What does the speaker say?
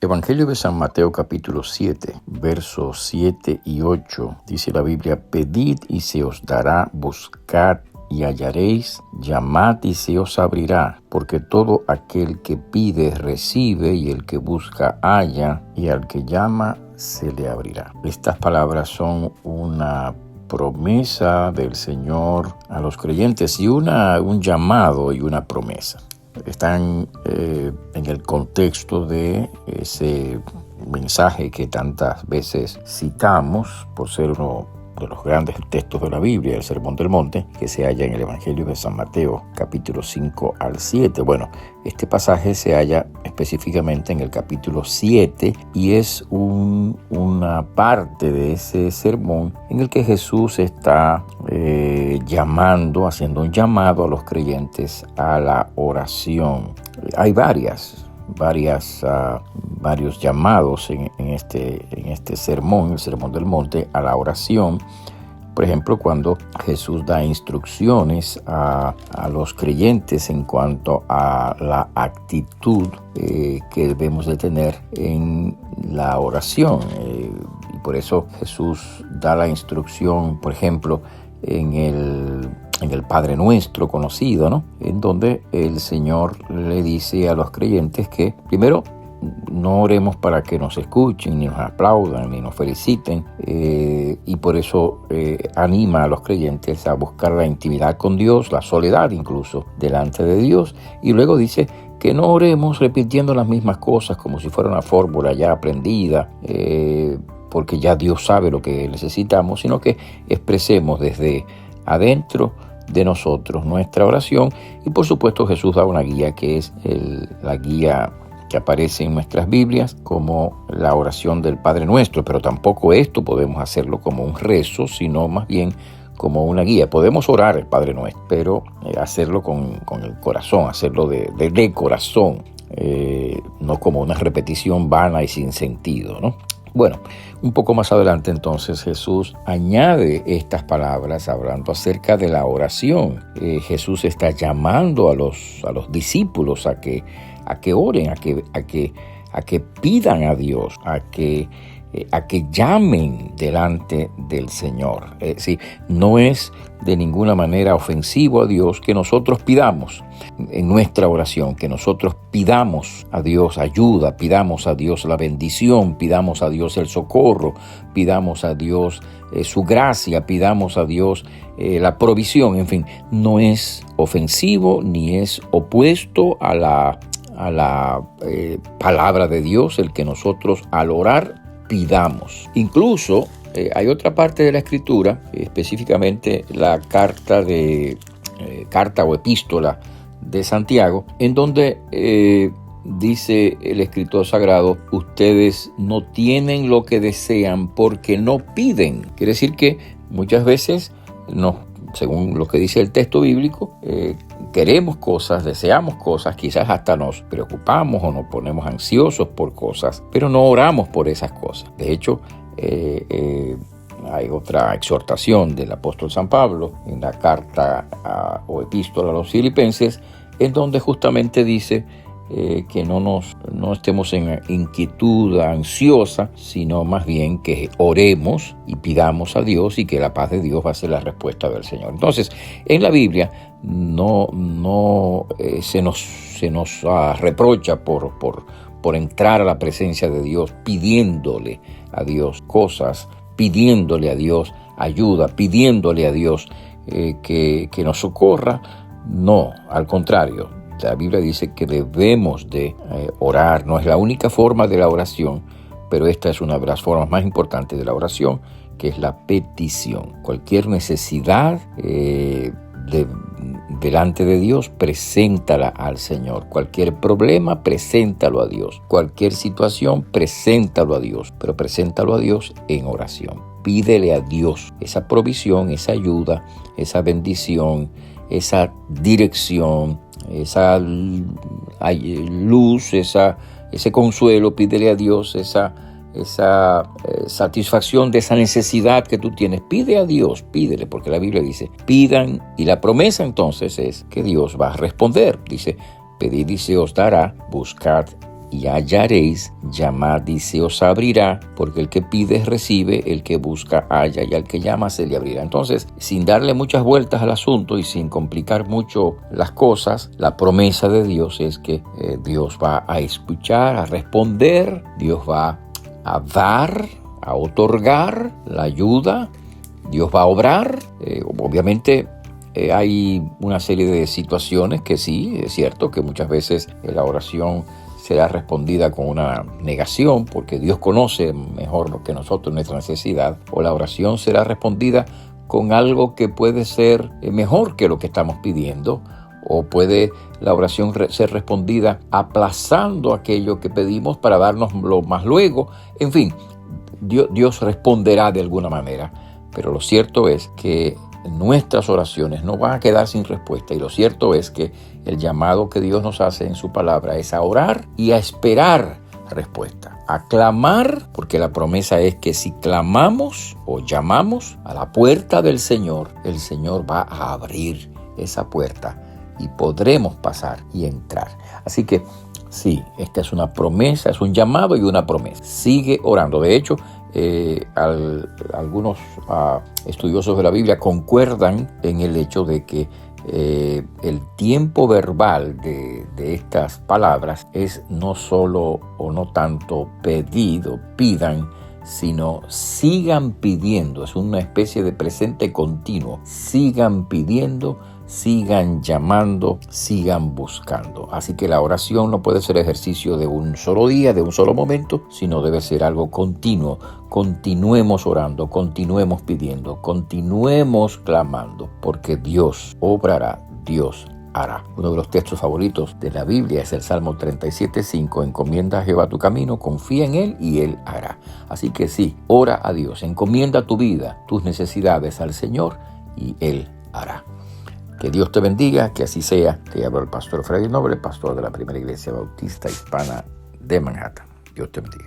Evangelio de San Mateo capítulo 7, versos 7 y 8, dice la Biblia: pedid y se os dará, buscad y hallaréis, llamad y se os abrirá, porque todo aquel que pide recibe, y el que busca halla, y al que llama se le abrirá. Estas palabras son una promesa del Señor a los creyentes y un llamado y una promesa. Están en el contexto de ese mensaje que tantas veces citamos por ser uno de los grandes textos de la Biblia, el Sermón del Monte, que se halla en el Evangelio de San Mateo, capítulo 5 al 7. Bueno, este pasaje se halla específicamente en el capítulo 7 y es una parte de ese sermón en el que Jesús está haciendo un llamado a los creyentes a la oración. Hay varios llamados en este sermón, el Sermón del Monte, a la oración. Por ejemplo, cuando Jesús da instrucciones a los creyentes en cuanto a la actitud que debemos de tener en la oración. Y por eso Jesús da la instrucción, por ejemplo, en el Padre Nuestro conocido, ¿no? En donde el Señor le dice a los creyentes que primero no oremos para que nos escuchen, ni nos aplaudan, ni nos feliciten, y por eso anima a los creyentes a buscar la intimidad con Dios, la soledad incluso delante de Dios, y luego dice que no oremos repitiendo las mismas cosas como si fuera una fórmula ya aprendida, porque ya Dios sabe lo que necesitamos, sino que expresemos desde adentro de nosotros nuestra oración. Y por supuesto Jesús da una guía que es la guía que aparece en nuestras Biblias como la oración del Padre Nuestro, pero tampoco esto podemos hacerlo como un rezo, sino más bien como una guía. Podemos orar el Padre Nuestro, pero hacerlo con el corazón, hacerlo de corazón, no como una repetición vana y sin sentido, ¿no? Bueno, un poco más adelante entonces Jesús añade estas palabras hablando acerca de la oración. Jesús está llamando a los discípulos a que oren, a que pidan a Dios, a que llamen delante del Señor. No es de ninguna manera ofensivo a Dios que nosotros pidamos en nuestra oración, que nosotros pidamos a Dios ayuda, pidamos a Dios la bendición, pidamos a Dios el socorro, pidamos a Dios su gracia, pidamos a Dios la provisión. En fin, no es ofensivo ni es opuesto a la palabra de Dios el que nosotros al orar pidamos. Incluso hay otra parte de la Escritura, específicamente la carta o epístola de Santiago, en donde dice el escritor sagrado: ustedes no tienen lo que desean porque no piden. Quiere decir que muchas veces, según lo que dice el texto bíblico, queremos cosas, deseamos cosas, quizás hasta nos preocupamos o nos ponemos ansiosos por cosas, pero no oramos por esas cosas. De hecho, hay otra exhortación del apóstol San Pablo en la carta o epístola a los Filipenses, en donde justamente dice que no estemos en inquietud ansiosa, sino más bien que oremos y pidamos a Dios, y que la paz de Dios va a ser la respuesta del Señor. Entonces, en la Biblia no se nos reprocha por entrar a la presencia de Dios pidiéndole a Dios cosas, pidiéndole a Dios ayuda, pidiéndole a Dios que nos socorra. No, al contrario. La Biblia dice que debemos de orar. No es la única forma de la oración, pero esta es una de las formas más importantes de la oración, que es la petición. Cualquier necesidad delante de Dios, preséntala al Señor. Cualquier problema, preséntalo a Dios. Cualquier situación, preséntalo a Dios, pero preséntalo a Dios en oración. Pídele a Dios esa provisión, esa ayuda, esa bendición, esa dirección, esa luz, ese consuelo. Pídele a Dios esa satisfacción de esa necesidad que tú tienes. Pide a Dios, pídele, porque la Biblia dice, pidan, y la promesa entonces es que Dios va a responder. Dice, pedid y se os dará, buscad y hallaréis, llamad y se os abrirá, porque el que pide recibe, el que busca halla, y al que llama se le abrirá. Entonces, sin darle muchas vueltas al asunto y sin complicar mucho las cosas, la promesa de Dios es que Dios va a escuchar, a responder, Dios va a dar, a otorgar la ayuda, Dios va a obrar. Obviamente hay una serie de situaciones que sí, es cierto que muchas veces la oración será respondida con una negación, porque Dios conoce mejor lo que nosotros, nuestra necesidad, o la oración será respondida con algo que puede ser mejor que lo que estamos pidiendo, o puede la oración ser respondida aplazando aquello que pedimos para dárnoslo más luego. En fin, Dios responderá de alguna manera, pero lo cierto es que nuestras oraciones no van a quedar sin respuesta, y lo cierto es que el llamado que Dios nos hace en su palabra es a orar y a esperar respuesta, a clamar, porque la promesa es que si clamamos o llamamos a la puerta del Señor, el Señor va a abrir esa puerta y podremos pasar y entrar. Así que sí, esta es una promesa, es un llamado y una promesa. Sigue orando. De hecho, algunos estudiosos de la Biblia concuerdan en el hecho de que el tiempo verbal de estas palabras es no solo o no tanto pidan, sino sigan pidiendo. Es una especie de presente continuo. Sigan pidiendo, sigan llamando, sigan buscando. Así que la oración no puede ser ejercicio de un solo día, de un solo momento, sino debe ser algo continuo. Continuemos orando, continuemos pidiendo, continuemos clamando, porque Dios obrará, Dios hará. Uno de los textos favoritos de la Biblia es el Salmo 37:5. Encomienda a Jehová tu camino, confía en Él y Él hará. Así que sí, ora a Dios, encomienda tu vida, tus necesidades al Señor y Él hará. Que Dios te bendiga, que así sea. Te habla el pastor Freddy Noble, pastor de la Primera Iglesia Bautista Hispana de Manhattan. Dios te bendiga.